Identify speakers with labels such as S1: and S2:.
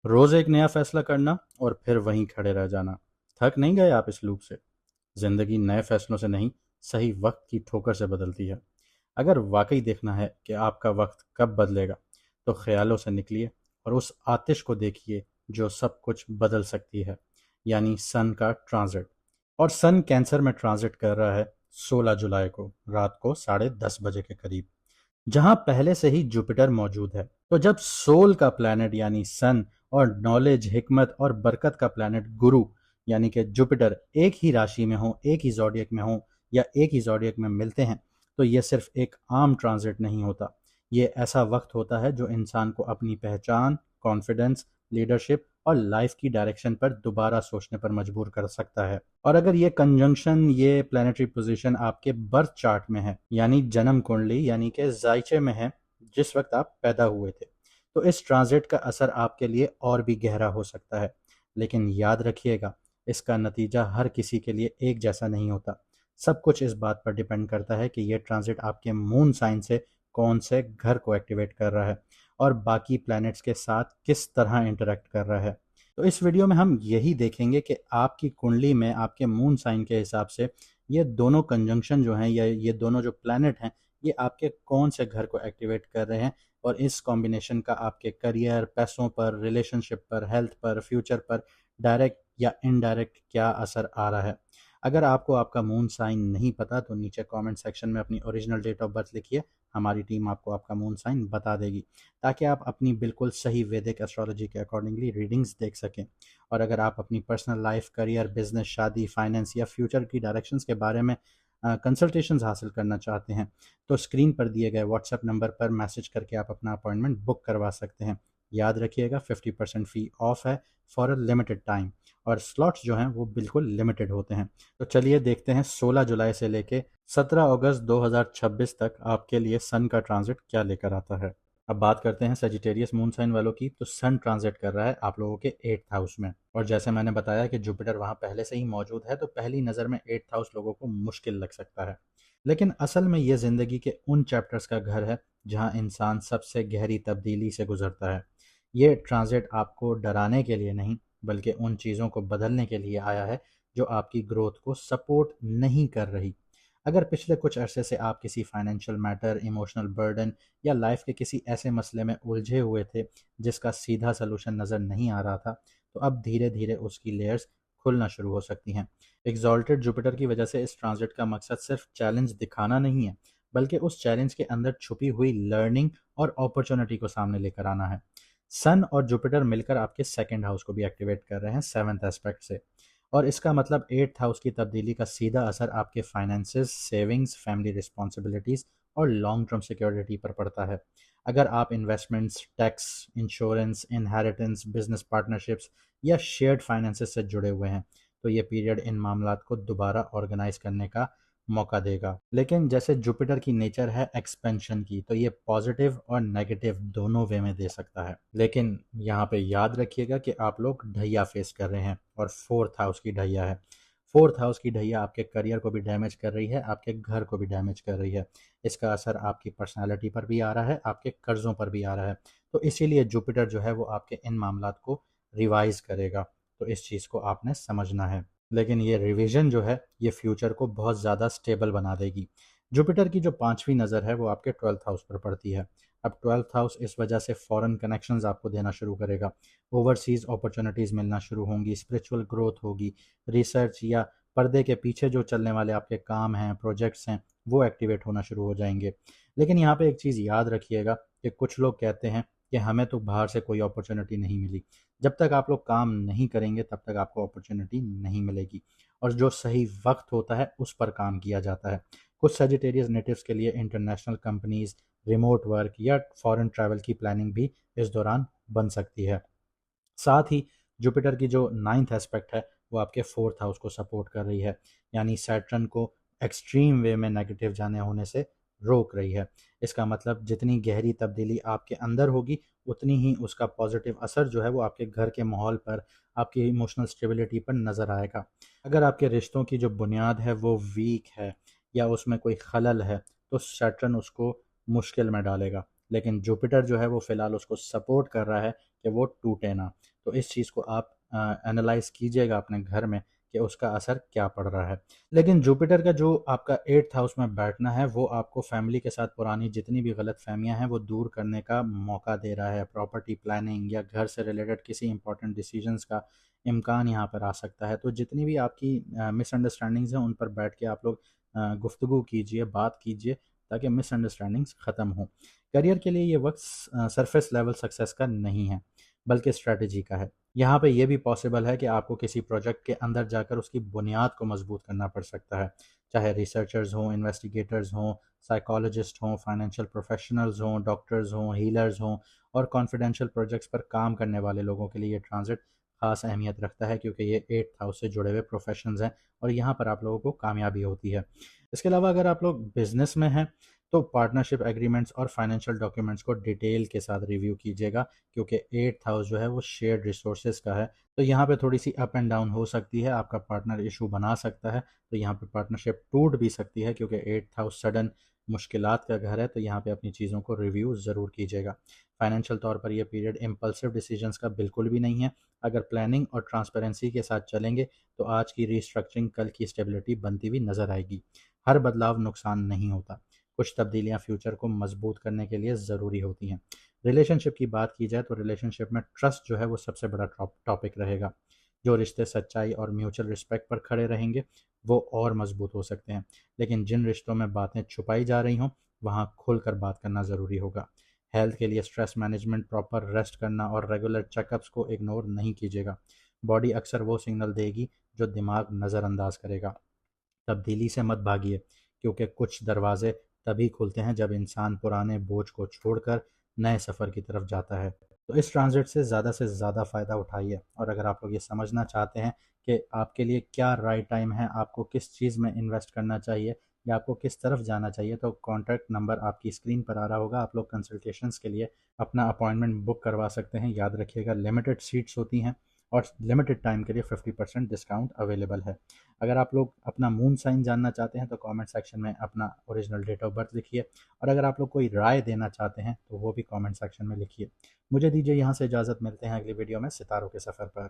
S1: रोज एक नया फैसला करना और फिर वहीं खड़े रह जाना। थक नहीं गए आप इस लूप से? जिंदगी नए फैसलों से नहीं, सही वक्त की ठोकर से बदलती है। अगर वाकई देखना है कि आपका वक्त कब बदलेगा, तो ख्यालों से निकलिए और उस आतिश को देखिए जो सब कुछ बदल सकती है, यानी सन का ट्रांजिट। और सन कैंसर में ट्रांजिट कर रहा है 16 जुलाई को रात को 10:30 बजे के करीब, जहां पहले से ही जुपिटर मौजूद है। तो जब सोल का प्लैनेट यानी सन और नॉलेज, हिकमत और बरकत का प्लैनेट गुरु यानी कि जुपिटर एक ही राशि में हो, एक ही जॉडियक में हो या एक ही जॉडियक में मिलते हैं, तो ये सिर्फ एक आम ट्रांजिट नहीं होता। ये ऐसा वक्त होता है जो इंसान को अपनी पहचान, कॉन्फिडेंस, लीडरशिप और लाइफ की डायरेक्शन पर दोबारा सोचने पर मजबूर कर सकता है। और अगर ये कंजंक्शन, ये प्लानिटरी पोजीशन आपके बर्थ चार्ट में है, यानी जन्म कुंडली यानी कि जायचे में है, जिस वक्त आप पैदा हुए थे, तो इस ट्रांजिट का असर आपके लिए और भी गहरा हो सकता है। लेकिन याद रखिएगा, इसका नतीजा हर किसी के लिए एक जैसा नहीं होता। सब कुछ इस बात पर डिपेंड करता है कि यह ट्रांजिट आपके मून साइन से कौन से घर को एक्टिवेट कर रहा है और बाकी प्लैनेट्स के साथ किस तरह इंटरेक्ट कर रहा है। तो इस वीडियो में हम यही देखेंगे कि आपकी कुंडली में आपके मून साइन के हिसाब से ये दोनों कंजंक्शन जो हैं या ये दोनों जो प्लैनेट हैं, ये आपके कौन से घर को एक्टिवेट कर रहे हैं और इस कॉम्बिनेशन का आपके करियर, पैसों पर, रिलेशनशिप पर, हेल्थ पर, फ्यूचर पर डायरेक्ट या इनडायरेक्ट क्या असर आ रहा है। अगर आपको आपका मून साइन नहीं पता तो नीचे कमेंट सेक्शन में अपनी ओरिजिनल डेट ऑफ बर्थ लिखिए। हमारी टीम आपको आपका मून साइन बता देगी, ताकि आप अपनी बिल्कुल सही वैदिक एस्ट्रोलॉजी के अकॉर्डिंगली रीडिंग्स देख सकें। और अगर आप अपनी पर्सनल लाइफ, करियर, बिजनेस, शादी, फाइनेंस या फ्यूचर की डायरेक्शंस के बारे में कंसल्टेशंस हासिल करना चाहते हैं, तो स्क्रीन पर दिए गए व्हाट्सएप नंबर पर मैसेज करके आप अपना अपॉइंटमेंट बुक करवा सकते हैं। याद रखिएगा, 50% फ़ी ऑफ है फॉर अ लिमिटेड टाइम, और स्लॉट्स जो हैं वो बिल्कुल लिमिटेड होते हैं। तो चलिए देखते हैं 16 जुलाई से लेके 17 अगस्त 2026 तक आपके लिए सन का ट्रांजिट क्या लेकर आता है। अब बात करते हैं सेजिटेरियस मून साइन वालों की। तो सन ट्रांजिट कर रहा है आप लोगों के 8th हाउस में, और जैसे मैंने बताया कि जुपिटर वहां पहले से ही मौजूद है, तो पहली नज़र में 8th हाउस लोगों को मुश्किल लग सकता है। लेकिन असल में ये ज़िंदगी के उन चैप्टर्स का घर है जहां इंसान सबसे गहरी तब्दीली से गुजरता है। ये ट्रांजिट आपको डराने के लिए नहीं, बल्कि उन चीज़ों को बदलने के लिए आया है जो आपकी ग्रोथ को सपोर्ट नहीं कर रही। अगर पिछले कुछ अरसे से आप किसी फाइनेंशियल मैटर, इमोशनल बर्डन या लाइफ के किसी ऐसे मसले में उलझे हुए थे जिसका सीधा सलूशन नज़र नहीं आ रहा था, तो अब धीरे धीरे उसकी लेयर्स खुलना शुरू हो सकती हैं। एग्जॉल्टेड जुपिटर की वजह से इस ट्रांजिट का मकसद सिर्फ चैलेंज दिखाना नहीं है, बल्कि उस चैलेंज के अंदर छुपी हुई लर्निंग और अपॉर्चुनिटी को सामने लेकर आना है। सन और जुपिटर मिलकर आपके सेकेंड हाउस को भी एक्टिवेट कर रहे हैं 7th एस्पेक्ट से, और इसका मतलब 8th हाउस की तब्दीली का सीधा असर आपके फाइनेंसेस, सेविंग्स, फैमिली रिस्पॉन्सिबिलिटीज़ और लॉन्ग टर्म सिक्योरिटी पर पड़ता है। अगर आप investments, tax, insurance, inheritance, business partnerships या शेयर्ड फाइनेंसेस से जुड़े हुए हैं, तो ये पीरियड इन मामलात को दोबारा ऑर्गेनाइज करने का मौका देगा। लेकिन जैसे जुपिटर की नेचर है एक्सपेंशन की, तो ये पॉजिटिव और नेगेटिव दोनों वे में दे सकता है। लेकिन यहाँ पे याद रखिएगा कि आप लोग ढैया फेस कर रहे हैं, और 4th हाउस की ढैया है। 4th हाउस की ढैया आपके करियर को भी डैमेज कर रही है, आपके घर को भी डैमेज कर रही है। इसका असर आपकी पर्सनैलिटी पर भी आ रहा है, आपके कर्जों पर भी आ रहा है। तो इसीलिए जुपिटर जो है वो आपके इन मामलात को रिवाइज करेगा। तो इस चीज़ को आपने समझना है। लेकिन ये रिवीजन जो है ये फ्यूचर को बहुत ज़्यादा स्टेबल बना देगी। जुपिटर की जो 5वीं नज़र है वो आपके 12th हाउस पर पड़ती है। अब 12th हाउस इस वजह से फॉरेन कनेक्शंस आपको देना शुरू करेगा, ओवरसीज़ अपॉर्चुनिटीज़ मिलना शुरू होंगी, स्पिरिचुअल ग्रोथ होगी, रिसर्च या पर्दे के पीछे जो चलने वाले आपके काम हैं, प्रोजेक्ट्स हैं, वो एक्टिवेट होना शुरू हो जाएंगे। लेकिन यहाँ पे एक चीज़ याद रखिएगा कि कुछ लोग कहते हैं कि हमें तो बाहर से कोई अपॉर्चुनिटी नहीं मिली। जब तक आप लोग काम नहीं करेंगे तब तक आपको अपॉर्चुनिटी नहीं मिलेगी, और जो सही वक्त होता है उस पर काम किया जाता है। कुछ सजिटेरियस नेटिव्स के लिए इंटरनेशनल कंपनीज, रिमोट वर्क या फॉरेन ट्रैवल की प्लानिंग भी इस दौरान बन सकती है। साथ ही जुपिटर की जो 9th एस्पेक्ट है वो आपके 4th हाउस को सपोर्ट कर रही है, यानी सैटर्न को एक्सट्रीम वे में नेगेटिव जाने होने से रोक रही है। इसका मतलब जितनी गहरी तब्दीली आपके अंदर होगी, उतनी ही उसका पॉजिटिव असर जो है वो आपके घर के माहौल पर, आपकी इमोशनल स्टेबिलिटी पर नज़र आएगा। अगर आपके रिश्तों की जो बुनियाद है वो वीक है या उसमें कोई खलल है, तो सैटर्न उसको मुश्किल में डालेगा। लेकिन जुपिटर जो है वो फ़िलहाल उसको सपोर्ट कर रहा है कि वो टूटे ना। तो इस चीज़ को आप एनालाइज कीजिएगा अपने घर में कि उसका असर क्या पड़ रहा है। लेकिन जुपिटर का जो आपका 8th हाउस में बैठना है वो आपको फैमिली के साथ पुरानी जितनी भी गलतफ़हमियाँ हैं वो दूर करने का मौका दे रहा है। प्रॉपर्टी प्लानिंग या घर से रिलेटेड किसी इंपॉर्टेंट डिसीजंस का इम्कान यहाँ पर आ सकता है। तो जितनी भी आपकी मिसअंडरस्टैंडिंग्स हैं उन पर बैठ के आप लोग गुफ्तगू कीजिए, बात कीजिए, ताकि मिसअंडरस्टैंडिंग्स ख़त्म हों। करियर के लिए ये वक्त सरफेस लेवल सक्सेस का नहीं है, बल्कि स्ट्रैटेजी का है। यहाँ पे ये भी पॉसिबल है कि आपको किसी प्रोजेक्ट के अंदर जाकर उसकी बुनियाद को मजबूत करना पड़ सकता है, चाहे रिसर्चर्स हों, इन्वेस्टिगेटर्स हों, साइकोलॉजिस्ट हों, फाइनेंशियल प्रोफेशनल्स हों, डॉक्टर्स हों, हीलर्स हों, और कॉन्फिडेंशियल प्रोजेक्ट्स पर काम करने वाले लोगों के लिए ये ट्रांजिट खास अहमियत रखता है, क्योंकि ये 8th हाउस से जुड़े हुए प्रोफेशंस हैं और यहाँ पर आप लोगों को कामयाबी होती है। इसके अलावा अगर आप लोग बिजनेस में हैं तो पार्टनरशिप एग्रीमेंट्स और फाइनेंशियल डॉक्यूमेंट्स को डिटेल के साथ रिव्यू कीजिएगा, क्योंकि 8th हाउस जो है वो शेयर्ड रिसोर्सेज का है। तो यहाँ पे थोड़ी सी अप एंड डाउन हो सकती है, आपका पार्टनर इशू बना सकता है, तो यहाँ पे पार्टनरशिप टूट भी सकती है, क्योंकि 8th हाउस सडन मुश्किलात का घर है। तो यहाँ पे अपनी चीज़ों को रिव्यू ज़रूर कीजिएगा। फाइनेंशियल तौर पर यह पीरियड इम्पल्सिव डिसीजंस का बिल्कुल भी नहीं है। अगर प्लानिंग और ट्रांसपेरेंसी के साथ चलेंगे तो आज की रीस्ट्रक्चरिंग कल की स्टेबिलिटी बनती हुई नजर आएगी। हर बदलाव नुकसान नहीं होता, कुछ तब्दीलियां फ्यूचर को मजबूत करने के लिए ज़रूरी होती हैं। रिलेशनशिप की बात की जाए तो रिलेशनशिप में ट्रस्ट जो है वो सबसे बड़ा टॉपिक रहेगा। जो रिश्ते सच्चाई और म्यूचुअल रिस्पेक्ट पर खड़े रहेंगे वो और मजबूत हो सकते हैं, लेकिन जिन रिश्तों में बातें छुपाई जा रही हों वहाँ खुलकर बात करना ज़रूरी होगा। हेल्थ के लिए स्ट्रेस मैनेजमेंट, प्रॉपर रेस्ट करना और रेगुलर चेकअप्स को इग्नोर नहीं कीजिएगा। बॉडी अक्सर वो सिग्नल देगी जो दिमाग नज़रअंदाज करेगा। तब्दीली से मत भागिए, क्योंकि कुछ दरवाजे तभी खुलते हैं जब इंसान पुराने बोझ को छोड़कर नए सफ़र की तरफ जाता है। तो इस ट्रांजिट से ज़्यादा फ़ायदा उठाइए, और अगर आप लोग ये समझना चाहते हैं कि आपके लिए क्या राइट टाइम है, आपको किस चीज़ में इन्वेस्ट करना चाहिए या आपको किस तरफ जाना चाहिए, तो कॉन्टैक्ट नंबर आपकी स्क्रीन पर आ रहा होगा। आप लोग कंसल्टेशंस के लिए अपना अपॉइंटमेंट बुक करवा सकते हैं। याद रखिएगा, लिमिटेड सीट्स होती हैं और लिमिटेड टाइम के लिए 50% डिस्काउंट अवेलेबल है। अगर आप लोग अपना मून साइन जानना चाहते हैं तो कमेंट सेक्शन में अपना ओरिजिनल डेट ऑफ बर्थ लिखिए, और अगर आप लोग कोई राय देना चाहते हैं तो वो भी कमेंट सेक्शन में लिखिए। मुझे दीजिए यहाँ से इजाज़त, मिलते हैं अगली वीडियो में सितारों के सफ़र पर।